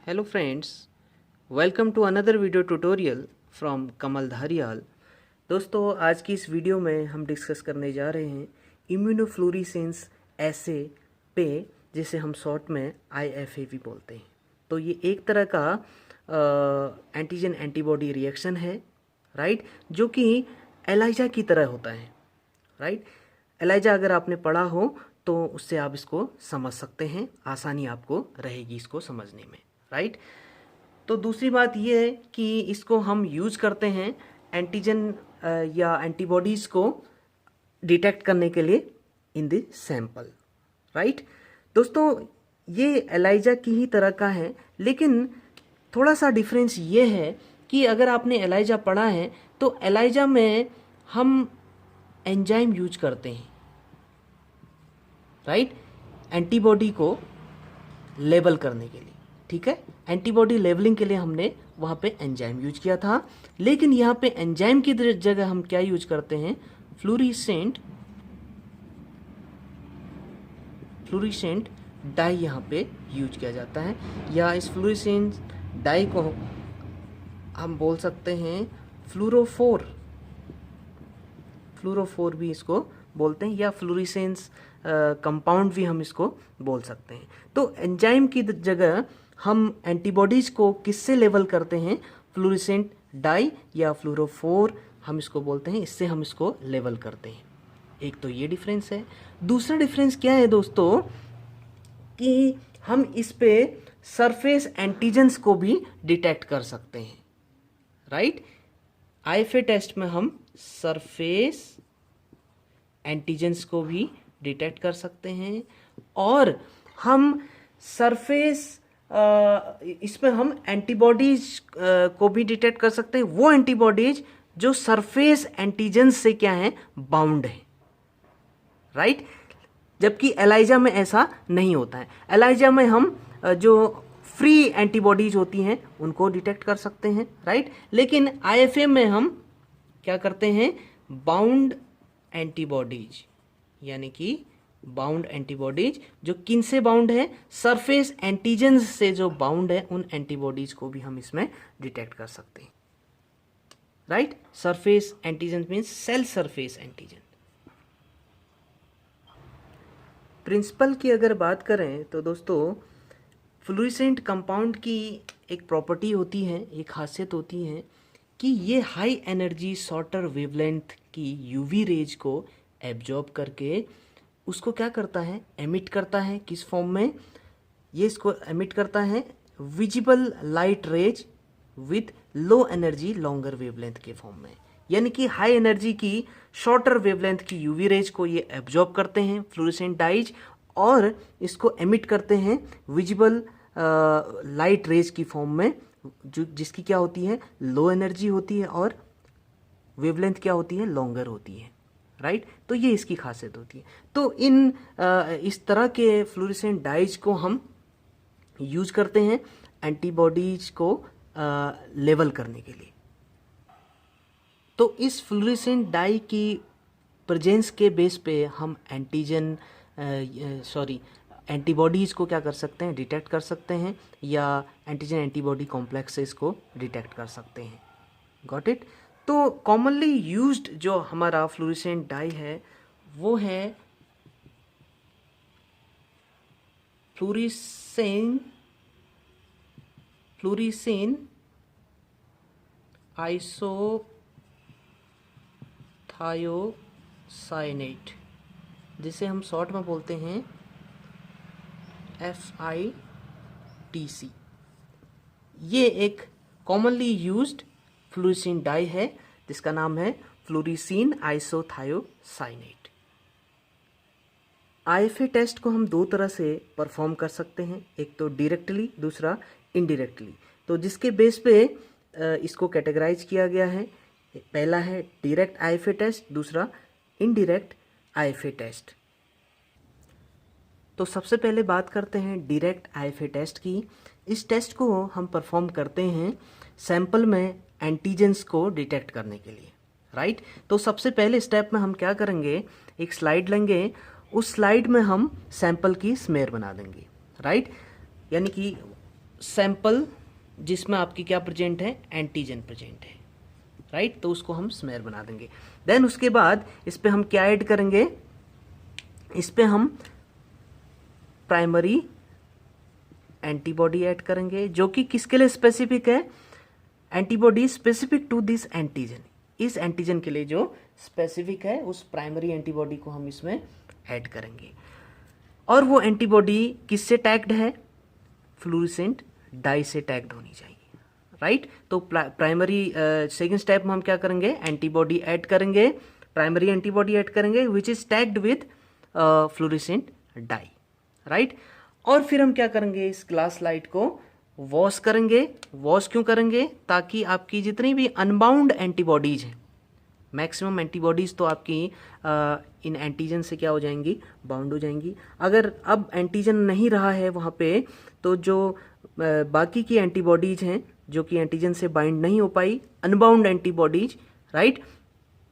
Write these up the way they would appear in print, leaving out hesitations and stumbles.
Hello friends, welcome to another video tutorial from कमल धारियाल। दोस्तों आज की इस वीडियो में हम डिस्कस करने जा रहे हैं इम्यूनोफ्लोरेसेंस एसे पे, जिसे हम शॉर्ट में IFA भी बोलते हैं। तो ये एक तरह का एंटीजन एंटीबॉडी रिएक्शन है, राइट, जो कि एलाइजा की तरह होता है, राइट। एलाइजा अगर आपने पढ़ा हो तो उससे आप इसको समझ सकते हैं, आसानी आपको रहेगी इसको समझने में, राइट। तो दूसरी बात ये है कि इसको हम यूज करते हैं एंटीजन या एंटीबॉडीज़ को डिटेक्ट करने के लिए इन द सैंपल, राइट। दोस्तों ये एलाइजा की ही तरह का है, लेकिन थोड़ा सा डिफरेंस ये है कि अगर आपने एलाइजा पढ़ा है तो एलाइजा में हम एंजाइम यूज करते हैं, राइट, एंटीबॉडी को लेबल करने के लिए, ठीक है। एंटीबॉडी लेवलिंग के लिए हमने वहाँ पे एंजाइम यूज किया था, लेकिन यहाँ पे एंजाइम की जगह हम क्या यूज करते हैं, फ्लोरेसेंट डाई यहाँ पे यूज किया जाता है, या इस फ्लोरेसेंट डाई को हम बोल सकते हैं फ्लोरोफोर भी इसको बोलते हैं, या फ्लोरेसेंस कंपाउंड भी हम इसको बोल सकते हैं। तो एंजाइम की जगह हम एंटीबॉडीज को किससे लेवल करते हैं, फ्लोरेसेंट डाई या फ्लोरोफोर हम इसको बोलते हैं, इससे हम इसको लेवल करते हैं। एक तो ये डिफरेंस है। दूसरा डिफरेंस क्या है दोस्तों, कि हम इस पे सरफेस एंटीजेंस को भी डिटेक्ट कर सकते हैं, राइट। IFA टेस्ट में हम सरफेस एंटीजेंस को भी डिटेक्ट कर सकते हैं, और हम सरफेस इसमें हम एंटीबॉडीज को भी डिटेक्ट कर सकते हैं, वो एंटीबॉडीज जो सरफेस एंटीजेंस से क्या है, बाउंड है, राइट। जबकि एलाइजा में ऐसा नहीं होता है। एलाइजा में हम जो फ्री एंटीबॉडीज होती हैं उनको डिटेक्ट कर सकते हैं, राइट। लेकिन IFA में हम क्या करते हैं, बाउंड एंटीबॉडीज, यानी कि बाउंड एंटीबॉडीज जो किन से बाउंड है, सरफेस एंटीजेंस से जो बाउंड है, उन एंटीबॉडीज को भी हम इसमें डिटेक्ट कर सकते हैं, right. Surface antigen means cell surface antigen. Principle की अगर बात करें तो दोस्तों फ्लोरेसेंट कंपाउंड की एक प्रॉपर्टी होती है, एक खासियत होती है कि ये हाई एनर्जी शॉर्टर वेवलेंथ की UV रेज को एब्जॉर्ब करके उसको क्या करता है, एमिट करता है। किस फॉर्म में ये इसको एमिट करता है, visible light rays with low energy longer wavelength के फॉर्म में। यानी कि हाई एनर्जी की शॉर्टर वेवलेंथ की UV रेज को ये एब्जॉर्ब करते हैं फ्लोरेसेंट डाइज, और इसको एमिट करते हैं विजिबल लाइट रेज की फॉर्म में, जो जिसकी क्या होती है, लो एनर्जी होती है, और वेवलेंथ क्या होती है, लॉन्गर होती है, राइट। तो ये इसकी खासियत होती है। तो इस तरह के फ्लोरेसेंट डाइज को हम यूज करते हैं एंटीबॉडीज को लेवल करने के लिए। तो इस फ्लोरेसेंट डाई की प्रेजेंस के बेस पे हम एंटीबॉडीज को क्या कर सकते हैं, डिटेक्ट कर सकते हैं, या एंटीजन एंटीबॉडी कॉम्प्लेक्सेस को डिटेक्ट कर सकते हैं। Got it. तो कॉमनली यूज्ड जो हमारा फ्लोरेसेंट डाई है वो है फ्लोरेसेन आइसोथायोसाइनेट, जिसे हम शॉर्ट में बोलते हैं FITC। ये एक कॉमनली यूज्ड फ्लोरेसेंट डाई है जिसका नाम है फ्लोरेसीन आइसोथायोसाइनेट। IFA टेस्ट को हम दो तरह से परफॉर्म कर सकते हैं, एक तो डायरेक्टली, दूसरा इनडायरेक्टली। तो जिसके बेस पे इसको कैटेगराइज किया गया है, पहला है डायरेक्ट IFA टेस्ट, दूसरा इनडायरेक्ट IFA टेस्ट। तो सबसे पहले बात करते हैं डायरेक्ट IFA टेस्ट की। इस टेस्ट को हम परफॉर्म करते हैं सैंपल में एंटीजेंस को डिटेक्ट करने के लिए, राइट। तो सबसे पहले स्टेप में हम क्या करेंगे, एक स्लाइड लेंगे, उस स्लाइड में हम सैंपल की स्मेयर बना देंगे, राइट। यानी कि सैंपल जिसमें आपकी क्या प्रेजेंट है, एंटीजन प्रेजेंट है, राइट। तो उसको हम स्मेयर बना देंगे। देन उसके बाद इस पे हम क्या ऐड करेंगे, इस पे हम प्राइमरी एंटीबॉडी ऐड करेंगे, जो कि किसके लिए स्पेसिफिक है, antibody specific to this antigen, इस एंटीजन के लिए जो स्पेसिफिक है उस प्राइमरी एंटीबॉडी को हम इसमें ऐड करेंगे। और वो एंटीबॉडी किससे टैग्ड है, फ्लोरेसेंट डाई से टैग्ड होनी चाहिए, राइट। तो प्राइमरी सेकेंड स्टेप में हम क्या करेंगे, एंटीबॉडी ऐड करेंगे, प्राइमरी एंटीबॉडी ऐड करेंगे which is tagged with fluorescent dye, right. और फिर हम क्या करेंगे, इस ग्लास लाइट को वॉश करेंगे। वॉश क्यों करेंगे, ताकि आपकी जितनी भी अनबाउंड एंटीबॉडीज हैं, मैक्सिमम एंटीबॉडीज तो आपकी इन एंटीजन से क्या हो जाएंगी, बाउंड हो जाएंगी। अगर अब एंटीजन नहीं रहा है वहाँ पे, तो जो बाकी की एंटीबॉडीज हैं जो कि एंटीजन से बाइंड नहीं हो पाई, अनबाउंड एंटीबॉडीज, राइट,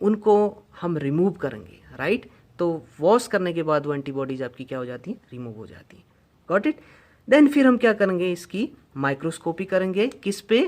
उनको हम रिमूव करेंगे, राइट। तो वॉश करने के बाद वो एंटीबॉडीज आपकी क्या हो जाती हैं, रिमूव हो जाती हैं। Got it. देन फिर हम क्या करेंगे, इसकी माइक्रोस्कोपी करेंगे, किस पे,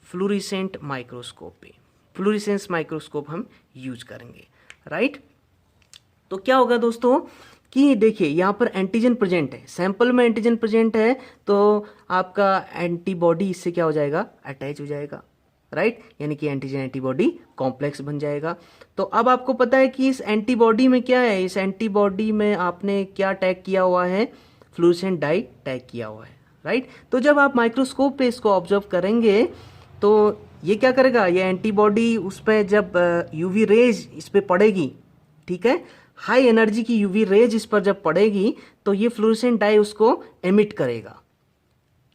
फ्लोरेसेंट माइक्रोस्कोप पे, फ्लोरेसेंस माइक्रोस्कोप हम यूज करेंगे, राइट। तो क्या होगा दोस्तों कि देखिए यहाँ पर एंटीजन प्रेजेंट है, सैंपल में एंटीजन प्रेजेंट है, तो आपका एंटीबॉडी इससे क्या हो जाएगा, अटैच हो जाएगा, राइट। यानी कि एंटीजन एंटीबॉडी कॉम्प्लेक्स बन जाएगा। तो अब आपको पता है कि इस एंटीबॉडी में क्या है, इस एंटीबॉडी में आपने क्या टैग किया हुआ है, फ्लोरेसेंट डाई टैग किया हुआ है, राइट। तो जब आप माइक्रोस्कोप पे इसको ऑब्जर्व करेंगे तो ये क्या करेगा, ये एंटीबॉडी उस पर जब यूवी रेज इस पे पड़ेगी, ठीक है, हाई एनर्जी की यूवी रेज इस पर जब पड़ेगी तो ये फ्लोरेसेंट डाई उसको एमिट करेगा,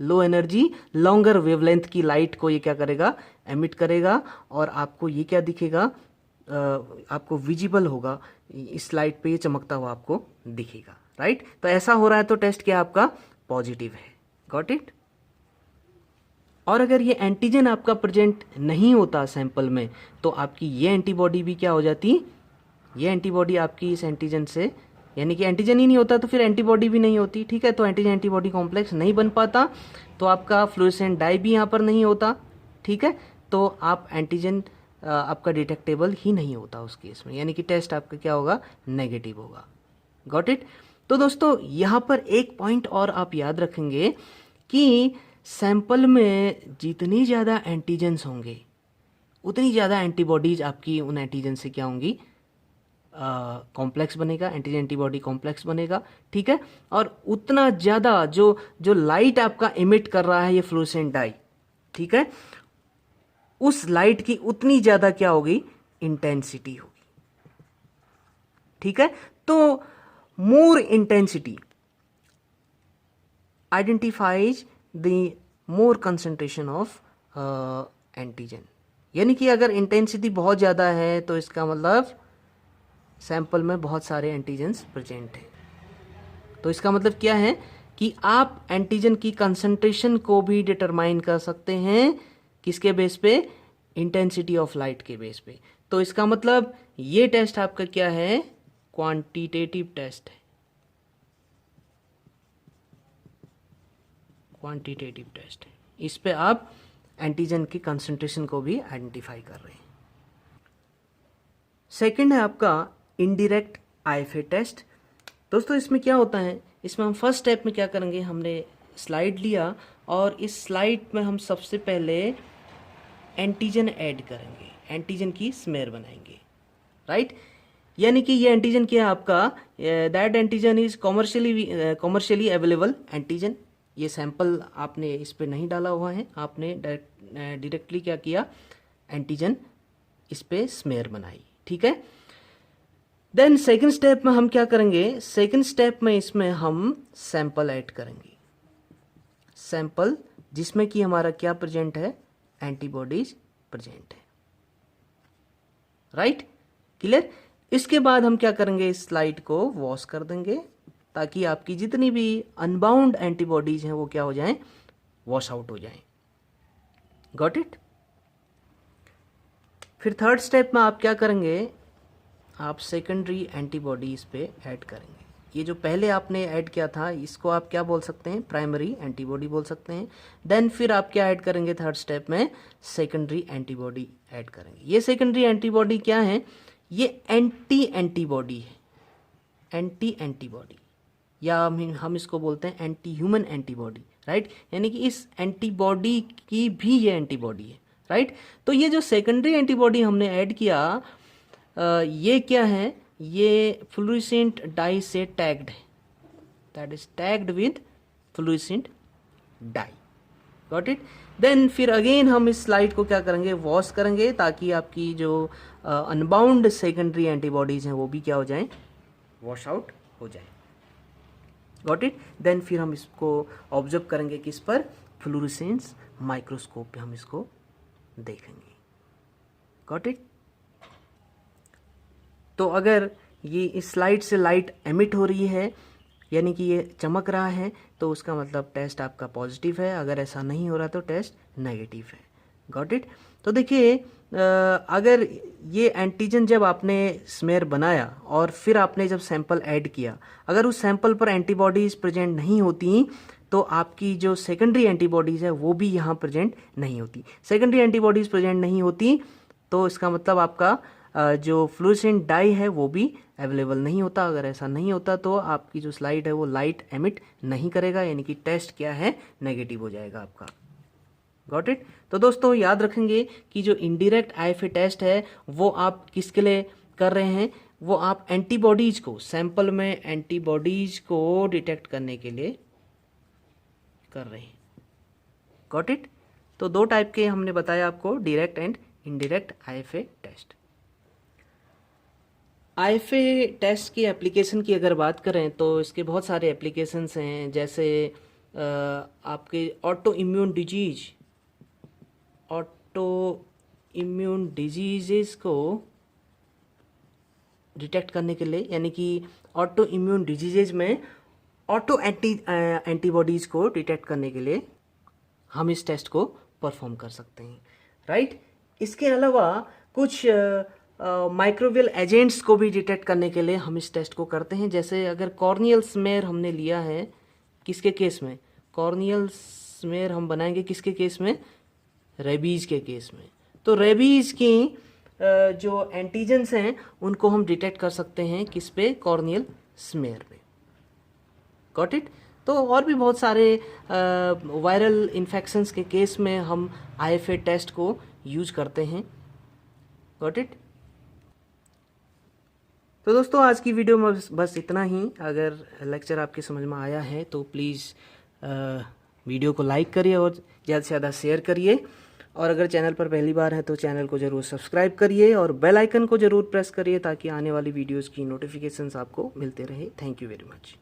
लो एनर्जी लॉन्गर वेवलेंथ की लाइट को ये क्या करेगा, एमिट करेगा। और आपको ये क्या दिखेगा, आपको विजिबल होगा, इस लाइट पे ये चमकता हुआ आपको दिखेगा, राइट। तो ऐसा हो रहा है तो टेस्ट क्या आपका पॉजिटिव है। Got it. और अगर ये एंटीजन आपका प्रेजेंट नहीं होता सैंपल में, तो आपकी ये एंटीबॉडी भी क्या हो जाती, ये एंटीबॉडी आपकी इस एंटीजन से, यानी कि एंटीजन ही नहीं होता तो फिर एंटीबॉडी भी नहीं होती, ठीक है। तो एंटीजन एंटीबॉडी कॉम्प्लेक्स नहीं बन पाता, तो आपका फ्लोरेसेंट डाई भी यहाँ पर नहीं होता, ठीक है। तो आप एंटीजन आपका डिटेक्टेबल ही नहीं होता उस केस में, यानी कि टेस्ट आपका क्या होगा, नेगेटिव होगा। Got it. तो दोस्तों यहाँ पर एक पॉइंट और आप याद रखेंगे कि सैंपल में जितनी ज़्यादा एंटीजन्स होंगे उतनी ज़्यादा एंटीबॉडीज आपकी उन एंटीजन से क्या होंगी, कॉम्प्लेक्स बनेगा, एंटीजन एंटीबॉडी कॉम्प्लेक्स बनेगा, ठीक है। और उतना ज़्यादा जो लाइट आपका इमिट कर रहा है ये फ्लोरेसेंट डाई, ठीक है, उस लाइट की उतनी ज़्यादा क्या होगी, इंटेंसिटी होगी, ठीक है। तो more intensity identifies the more concentration of antigen, यानी कि अगर इंटेंसिटी बहुत ज़्यादा है तो इसका मतलब सैंपल में बहुत सारे एंटीजन्स प्रेजेंट हैं। तो इसका मतलब क्या है कि आप एंटीजन की कंसंट्रेशन को भी डिटरमाइन कर सकते हैं, किसके बेस पे, इंटेंसिटी ऑफ लाइट के बेस पे। तो इसका मतलब ये टेस्ट आपका क्या है, क्वांटिटेटिव टेस्ट है, क्वांटिटेटिव टेस्ट है। इस पे आप एंटीजन की कंसंट्रेशन को भी आइडेंटिफाई कर रहे हैं। सेकंड है आपका इनडायरेक्ट आईएफए टेस्ट। दोस्तों इसमें क्या होता है, इसमें हम फर्स्ट स्टेप में क्या करेंगे, हमने स्लाइड लिया और इस स्लाइड में हम सबसे पहले एंटीजन ऐड करेंगे, एंटीजन की स्मेयर बनाएंगे, राइट। यानी कि ये एंटीजन क्या है आपका, that antigen is commercially available antigen. ये सैंपल आपने इस पे नहीं डाला हुआ है, आपने डायरेक्टली क्या किया, एंटीजन इस पे स्मेयर बनाई, ठीक है। देन सेकंड स्टेप में हम क्या करेंगे, सेकंड स्टेप में इसमें हम सैंपल ऐड करेंगे, सैंपल जिसमें कि हमारा क्या प्रेजेंट है, एंटीबॉडीज प्रेजेंट है, राइट, क्लियर। इसके बाद हम क्या करेंगे, इस स्लाइड को वॉश कर देंगे ताकि आपकी जितनी भी अनबाउंड एंटीबॉडीज हैं वो क्या हो जाएं, वॉश आउट हो जाएं। Got it. फिर थर्ड स्टेप में आप क्या करेंगे, आप सेकेंडरी एंटीबॉडी इस पे ऐड करेंगे। ये जो पहले आपने ऐड किया था इसको आप क्या बोल सकते हैं, प्राइमरी एंटीबॉडी बोल सकते हैं। देन फिर आप क्या ऐड करेंगे थर्ड स्टेप में, सेकेंडरी एंटीबॉडी ऐड करेंगे। ये सेकेंडरी एंटीबॉडी क्या है, ये एंटी एंटीबॉडी है, एंटी एंटीबॉडी, या हम इसको बोलते हैं एंटी ह्यूमन एंटीबॉडी, राइट। यानी कि इस एंटीबॉडी की भी ये एंटीबॉडी है, राइट। तो ये जो सेकेंडरी एंटीबॉडी हमने ऐड किया ये क्या है, ये फ्लोरेसेंट डाई से टैग्ड है, that is tagged with fluorescent dye, got it. Then फिर अगेन हम इस स्लाइड को क्या करेंगे, वॉश करेंगे, ताकि आपकी जो अनबाउंड सेकेंडरी एंटीबॉडीज हैं वो भी क्या हो जाएं, वॉश आउट हो जाए, गॉट इट। देन फिर हम इसको ऑब्जर्व करेंगे किस पर, फ्लोरेसेंस माइक्रोस्कोप पे हम इसको देखेंगे, गॉट इट। तो अगर ये इस स्लाइड से लाइट एमिट हो रही है, यानी कि ये चमक रहा है, तो उसका मतलब टेस्ट आपका पॉजिटिव है। अगर ऐसा नहीं हो रहा तो टेस्ट नेगेटिव है, गॉट इट। तो देखिए अगर ये एंटीजन जब आपने स्मेयर बनाया और फिर आपने जब सैंपल ऐड किया, अगर उस सैंपल पर एंटीबॉडीज प्रेजेंट नहीं होती तो आपकी जो सेकेंडरी एंटीबॉडीज है वो भी यहाँ प्रेजेंट नहीं होती। सेकेंडरी एंटीबॉडीज प्रेजेंट नहीं होती तो इसका मतलब आपका जो फ्लोरेसेंट डाई है वो भी अवेलेबल नहीं होता। अगर ऐसा नहीं होता तो आपकी जो स्लाइड है वो लाइट एमिट नहीं करेगा, यानी कि टेस्ट क्या है, नेगेटिव हो जाएगा आपका, गॉट इट। तो दोस्तों याद रखेंगे कि जो इनडायरेक्ट आईएफए टेस्ट है वो आप किसके लिए कर रहे हैं, वो आप एंटीबॉडीज को, सैंपल में एंटीबॉडीज को डिटेक्ट करने के लिए कर रहे हैं, गॉट इट। तो दो टाइप के हमने बताया आपको, direct and indirect IFA test. IFA test की एप्लीकेशन की अगर बात करें तो इसके बहुत सारे एप्लीकेशंस हैं, जैसे आपके ऑटो इम्यून डिजीजेस को डिटेक्ट करने के लिए, यानी कि ऑटो इम्यून डिजीजेज में ऑटो एंटीबॉडीज को डिटेक्ट करने के लिए हम इस टेस्ट को परफॉर्म कर सकते हैं, राइट। इसके अलावा कुछ माइक्रोबियल एजेंट्स को भी डिटेक्ट करने के लिए हम इस टेस्ट को करते हैं। जैसे अगर कॉर्नियल स्मेयर हमने लिया है, किसके केस में, कॉर्नियल स्मेयर हम बनाएंगे किसके केस में, रेबीज के केस में। तो रेबीज की जो एंटीजेंस हैं उनको हम डिटेक्ट कर सकते हैं किस पे, कॉर्नियल स्मेयर पे, गॉट इट। तो और भी बहुत सारे वायरल इन्फेक्शंस के केस में हम आईएफए टेस्ट को यूज करते हैं, गॉट इट। तो दोस्तों आज की वीडियो में बस इतना ही। अगर लेक्चर आपके समझ में आया है तो प्लीज़ वीडियो को लाइक करिए और ज़्यादा से ज़्यादा शेयर करिए, और अगर चैनल पर पहली बार है तो चैनल को ज़रूर सब्सक्राइब करिए और बेल आइकन को ज़रूर प्रेस करिए ताकि आने वाली वीडियोज़ की नोटिफिकेशंस आपको मिलते रहे। Thank you very much.